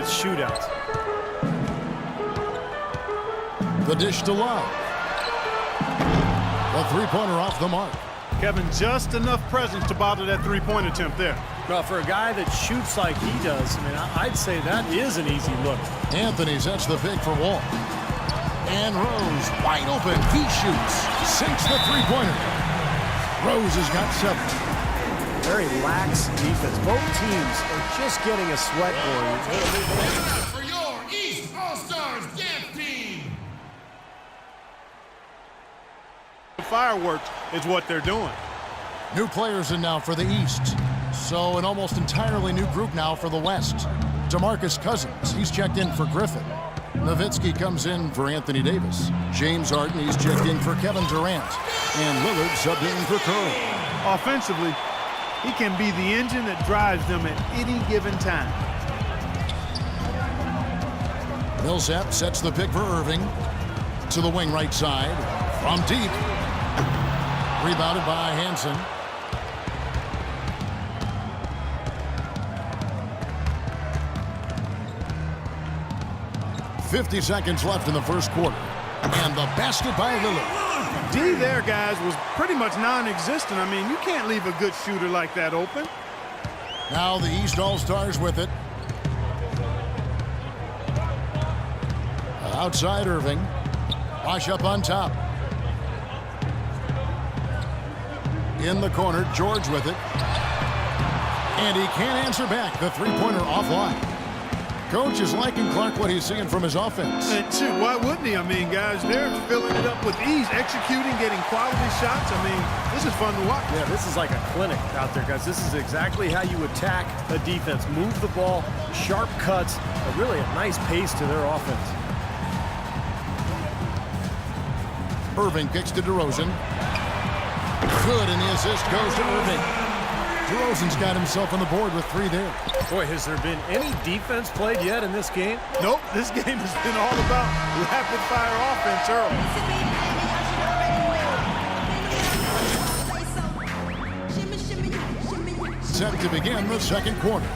its shootouts. The dish to Love. The three-pointer off the mark. Kevin, just enough presence to bother that three-point attempt there. Well, for a guy that shoots like he does, I mean, I'd say that is an easy look. Anthony sets the pick for Wall. And Rose, wide open. He shoots. Sinks the three-pointer. Rose has got 7. Very lax defense. Both teams are just getting a sweat going. For your East All-Stars Dance Team. The fireworks is what they're doing. New players in now for the East. So an almost entirely new group now for the West. DeMarcus Cousins, he's checked in for Griffin. Nowitzki comes in for Anthony Davis. James Harden, he's checked in for Kevin Durant. And Lillard subbed in for Curry. Offensively, he can be the engine that drives them at any given time. Millsap sets the pick for Irving. To the wing right side. From deep. Rebounded by Hansen. .50 seconds left in the first quarter. And the basket by Lillard. D there, guys, was pretty much non-existent. I mean, you can't leave a good shooter like that open. Now the East All-Stars with it. Outside Irving. Bosh up on top. In the corner, George with it. And he can't answer back. The three-pointer offline. Coach is liking Clark what he's seeing from his offense. And shoot, why wouldn't he? I mean, guys, they're filling it up with ease, executing, getting quality shots. I mean, this is fun to watch. Yeah, this is like a clinic out there, guys. This is exactly how you attack a defense. Move the ball, sharp cuts, really a nice pace to their offense. Irving kicks to DeRozan. Good, and the assist goes to Irving. DeRozan's got himself on the board with 3 there. Boy, has there been any defense played yet in this game? Nope, this game has been all about rapid-fire offense early. Set to begin the second quarter.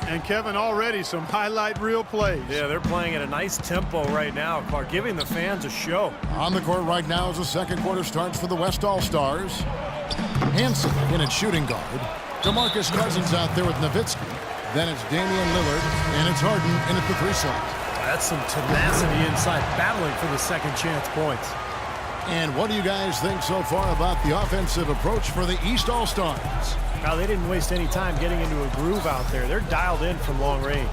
And Kevin, already some highlight reel plays. Yeah, they're playing at a nice tempo right now, Clark, giving the fans a show. On the court right now as the second quarter starts for the West All-Stars. Hansen in at shooting guard. DeMarcus Cousins out there with Nowitzki. Then it's Damian Lillard, and it's Harden in at the 3 slot. That's some tenacity inside, battling for the second chance points. And what do you guys think so far about the offensive approach for the East All-Stars? Now, they didn't waste any time getting into a groove out there. They're dialed in from long range.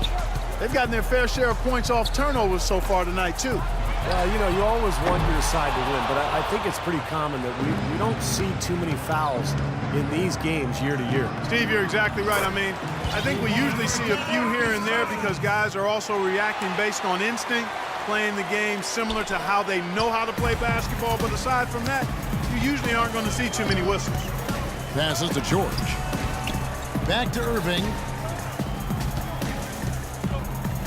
They've gotten their fair share of points off turnovers so far tonight, too. Well, you know, you always want your side to win, but I think it's pretty common that we don't see too many fouls in these games year to year. Steve, you're exactly right. I mean, I think we usually see a few here and there because guys are also reacting based on instinct, playing the game similar to how they know how to play basketball. But aside from that, you usually aren't going to see too many whistles. Passes to George. Back to Irving.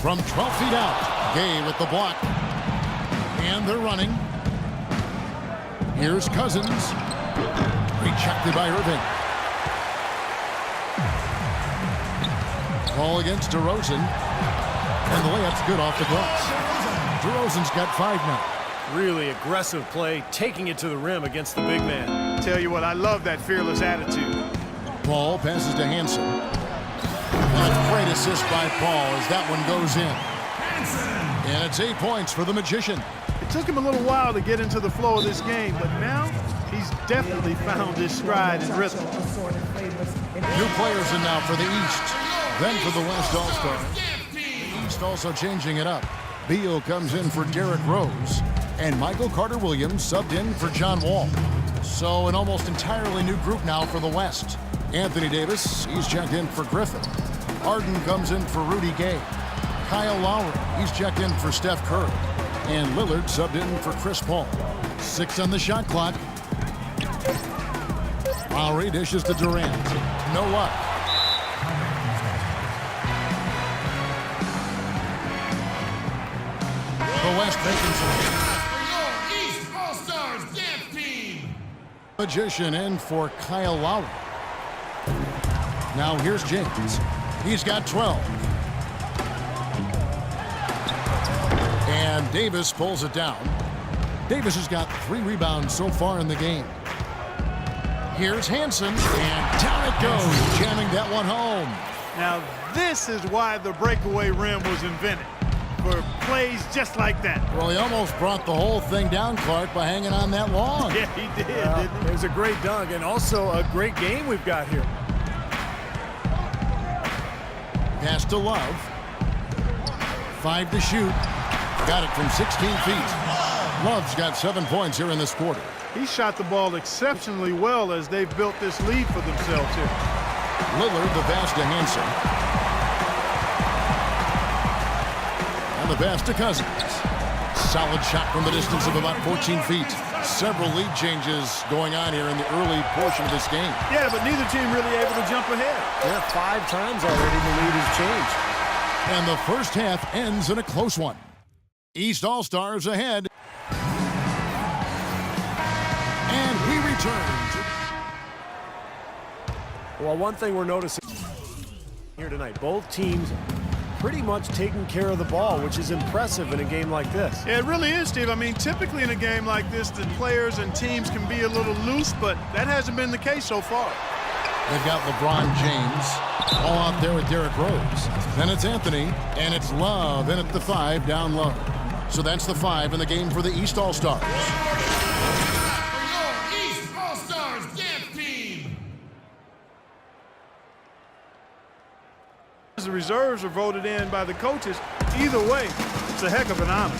From 12 feet out, Gay with the block. And they're running. Here's Cousins. Rejected by Irving. Ball against DeRozan. And the layup's good off the glass. DeRozan's got 5 now. Really aggressive play, taking it to the rim against the big man. Tell you what, I love that fearless attitude. Paul passes to Hansen. And a great assist by Paul as that one goes in. And it's 8 points for the Magician. It took him a little while to get into the flow of this game, but now he's definitely found his stride and rhythm. New players in now for the East, then for the West All-Stars. The East also changing it up. Beal comes in for Derrick Rose, and Michael Carter-Williams subbed in for John Wall. So an almost entirely new group now for the West. Anthony Davis, he's checked in for Griffin. Harden comes in for Rudy Gay. Kyle Lowry, he's checked in for Steph Curry. And Lillard subbed in for Chris Paul. 6 on the shot clock. Lowry dishes to Durant. No luck. The West making some. For your East All-Stars Dance Team. Magician in for Kyle Lowry. Now here's James. He's got 12. Davis pulls it down. Davis has got 3 rebounds so far in the game. Here's Hansen, and down it goes, jamming that one home. Now, this is why the breakaway rim was invented, for plays just like that. Well, he almost brought the whole thing down, Clark, by hanging on that long. Yeah, he did, didn't he? It was a great dunk and also a great game we've got here. Pass to Love. 5 to shoot. Got it from 16 feet. Love's got 7 points here in this quarter. He shot the ball exceptionally well as they've built this lead for themselves here. Lillard, the pass to Hansen. And the pass to Cousins. Solid shot from the distance of about 14 feet. Several lead changes going on here in the early portion of this game. Yeah, but neither team really able to jump ahead. Yeah, 5 times already the lead has changed. And the first half ends in a close one. East All-Stars ahead. And we return. Well, one thing we're noticing here tonight, both teams pretty much taking care of the ball, which is impressive in a game like this. Yeah, it really is, Steve. I mean, typically in a game like this, the players and teams can be a little loose, but that hasn't been the case so far. They've got LeBron James all out there with Derrick Rose. Then it's Anthony, and it's Love in at the 5 down low. So that's the 5 in the game for the East All-Stars. For your East All-Stars dance team. As the reserves are voted in by the coaches, either way, it's a heck of an honor.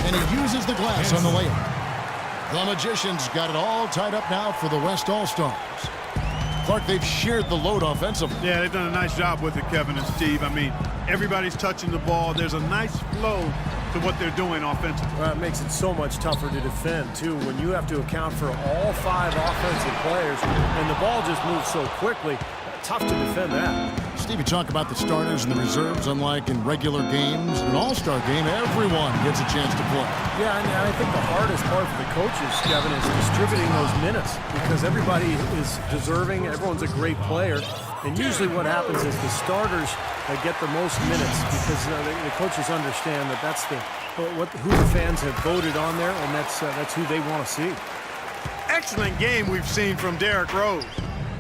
And he uses the glass on the layup. The Magicians got it all tied up now for the West All-Stars. Clark, they've shared the load offensively. Yeah, they've done a nice job with it, Kevin and Steve. I mean, everybody's touching the ball. There's a nice flow to what they're doing offensively. Well, it makes it so much tougher to defend, too, when you have to account for all 5 offensive players, and the ball just moves so quickly. Tough to defend that. Steve, you talk about the starters and the reserves, unlike in regular games. In an all-star game, everyone gets a chance to play. Yeah, and I think the hardest part for the coaches, Kevin, is distributing those minutes because everybody is deserving. Everyone's a great player. And usually what happens is the starters get the most minutes because the coaches understand that that's who the fans have voted on there, and that's who they want to see. Excellent game we've seen from Derrick Rose.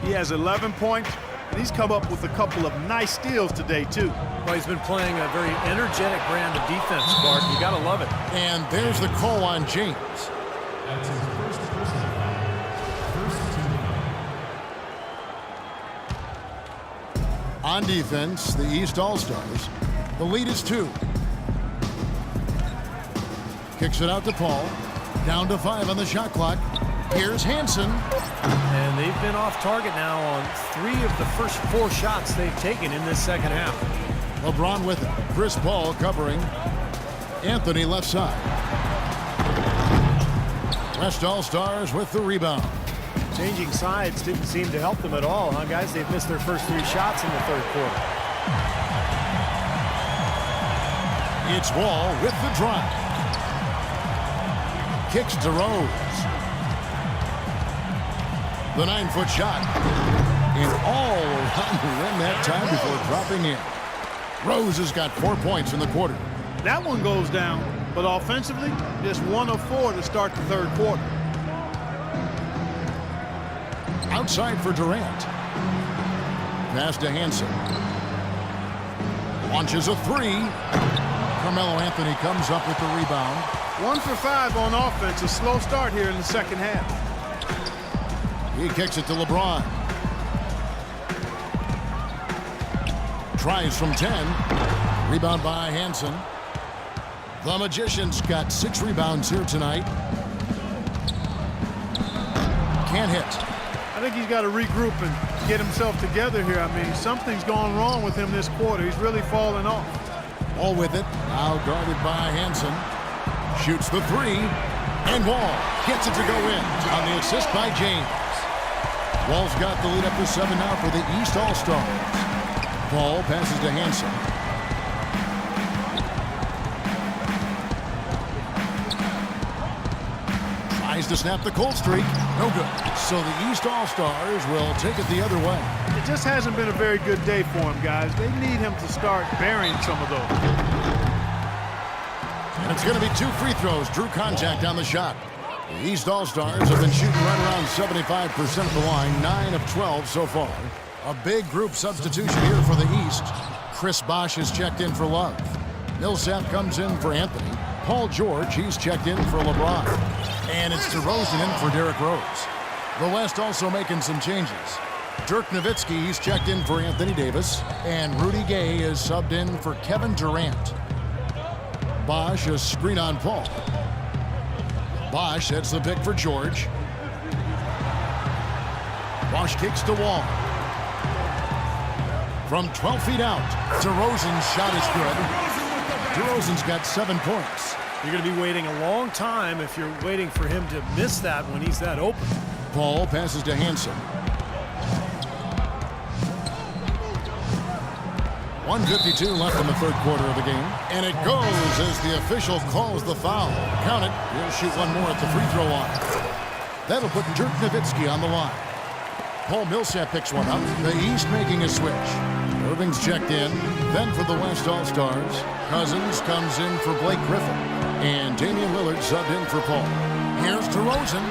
He has 11 points, and he's come up with a couple of nice steals today, too. Well, he's been playing a very energetic brand of defense, Clark. You got to love it. And there's the call on James. That's his first personal foul. First team. On defense, the East All-Stars. The lead is 2. Kicks it out to Paul. Down to 5 on the shot clock. Here's Hansen. And they've been off target now on 3 of the first 4 shots they've taken in this second half. LeBron with it. Chris Paul covering. Anthony left side. West All-Stars with the rebound. Changing sides didn't seem to help them at all, huh, guys? They've missed their first 3 shots in the third quarter. It's Wall with the drive. Kicks to Rose. The 9-foot shot. And all around the rim that time before dropping in. Rose has got 4 points in the quarter. That one goes down, but offensively, just 1 of 4 to start the third quarter. Outside for Durant. Pass to Hansen. Launches a 3. Carmelo Anthony comes up with the rebound. 1 for 5 on offense. A slow start here in the second half. He kicks it to LeBron. Tries from 10. Rebound by Hansen. The Magicians got 6 rebounds here tonight. Can't hit. I think he's got to regroup and get himself together here. I mean, something's gone wrong with him this quarter. He's really fallen off. All with it. Now guarded by Hansen. Shoots the 3. And Wall gets it to go in on the assist by James. Wall's got the lead up to 7 now for the East All-Stars. Ball passes to Hansen. Tries tries to snap the cold streak. No good. So the East All-Stars will take it the other way. It just hasn't been a very good day for him, guys. They need him to start burying some of those. And it's going to be 2 free throws. Drew contact on the shot. The East All-Stars have been shooting right around 75% of the line, 9 of 12 so far. A big group substitution here for the East. Chris Bosh is checked in for Love. Millsap comes in for Anthony. Paul George, he's checked in for LeBron. And it's DeRozan in for Derrick Rose. The West also making some changes. Dirk Nowitzki, he's checked in for Anthony Davis. And Rudy Gay is subbed in for Kevin Durant. Bosh, a screen on Paul. Bosh sets the pick for George. Bosh kicks to Wall. From 12 feet out, DeRozan's shot is good. DeRozan's got 7 points. You're going to be waiting a long time if you're waiting for him to miss that when he's that open. Paul passes to Hansen. 1:52 left in the third quarter of the game. And it goes as the official calls the foul. Count it. He'll shoot one more at the free throw line. That'll put Dirk Nowitzki on the line. Paul Millsap picks one up. The East making a switch. Irving's checked in. Then for the West All-Stars, Cousins comes in for Blake Griffin. And Damian Lillard subbed in for Paul. Here's DeRozan.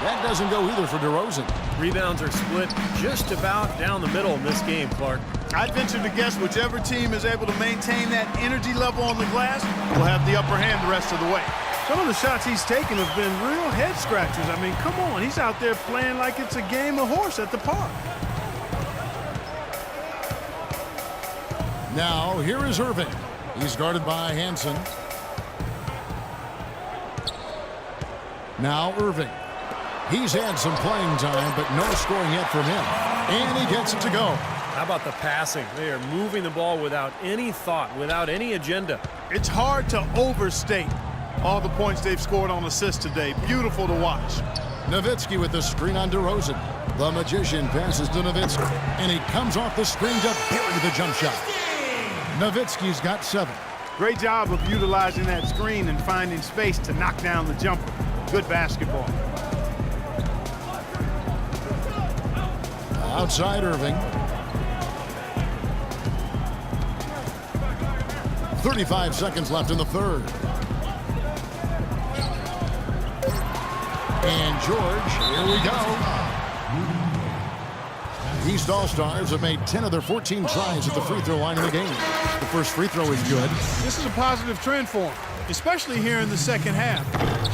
That doesn't go either for DeRozan. Rebounds are split just about down the middle in this game, Clark. I'd venture to guess whichever team is able to maintain that energy level on the glass will have the upper hand the rest of the way. Some of the shots he's taken have been real head scratchers. I mean, come on. He's out there playing like it's a game of horse at the park. Now, here is Irving. He's guarded by Hansen. Now, Irving. He's had some playing time, but no scoring yet from him. And he gets it to go. How about the passing? They are moving the ball without any thought, without any agenda. It's hard to overstate all the points they've scored on assists today. Beautiful to watch. Nowitzki with the screen on DeRozan. The Magician passes to Nowitzki. And he comes off the screen to bury the jump shot. Nowitzki's got 7. Great job of utilizing that screen and finding space to knock down the jumper. Good basketball. Outside Irving. 35 seconds left in the third. And George, here we go. East All-Stars have made 10 of their 14 tries at the free throw line in the game. The first free throw is good. This is a positive trend for him, especially here in the second half.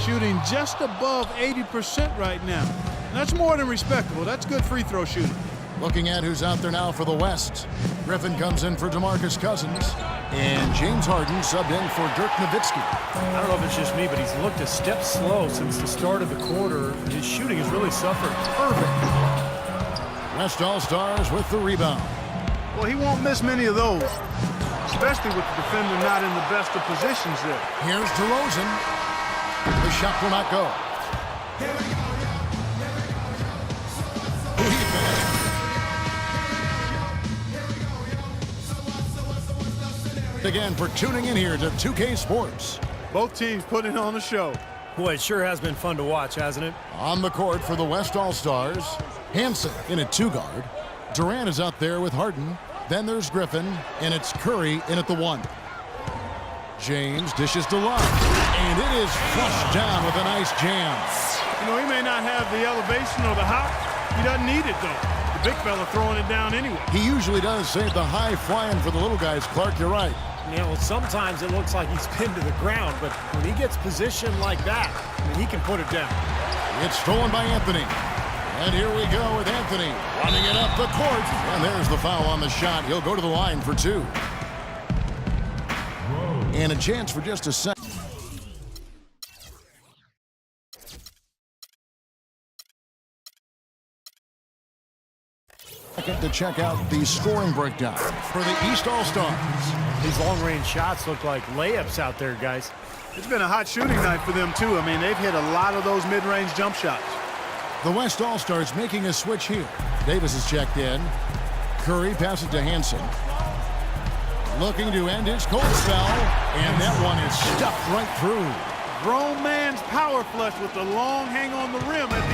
Shooting just above 80% right now. That's more than respectable. That's good free throw shooting. Looking at who's out there now for the West. Griffin comes in for DeMarcus Cousins. And James Harden subbed in for Dirk Nowitzki. I don't know if it's just me, but he's looked a step slow since the start of the quarter. His shooting has really suffered. Perfect. West All-Stars with the rebound. Well, he won't miss many of those, especially with the defender not in the best of positions there. Here's DeRozan. The shot will not go. Again for tuning in here to 2K Sports. Both teams putting on a show. Boy, it sure has been fun to watch, hasn't it? On the court for the West All-Stars, Hansen in at 2 guard. Durant is out there with Harden. Then there's Griffin, and it's Curry in at the 1. James dishes to Love, and it is flushed down with a nice jam. You know, he may not have the elevation or the hop. He doesn't need it, though. The big fella throwing it down anyway. He usually does save the high flying for the little guys, Clark. You're right. Yeah, well, sometimes it looks like he's pinned to the ground, but when he gets positioned like that, I mean, he can put it down. It's stolen by Anthony. And here we go with Anthony running it up the court. And there's the foul on the shot. He'll go to the line for 2. And a chance for just a second. To check out the scoring breakdown for the East All-Stars. These long-range shots look like layups out there, guys. It's been a hot shooting night for them, too. I mean, they've hit a lot of those mid-range jump shots. The West All-Stars making a switch here. Davis is checked in. Curry passes to Hansen. Looking to end his cold spell. And that one is stuffed right through. Grown man's power flush with the long hang on the rim as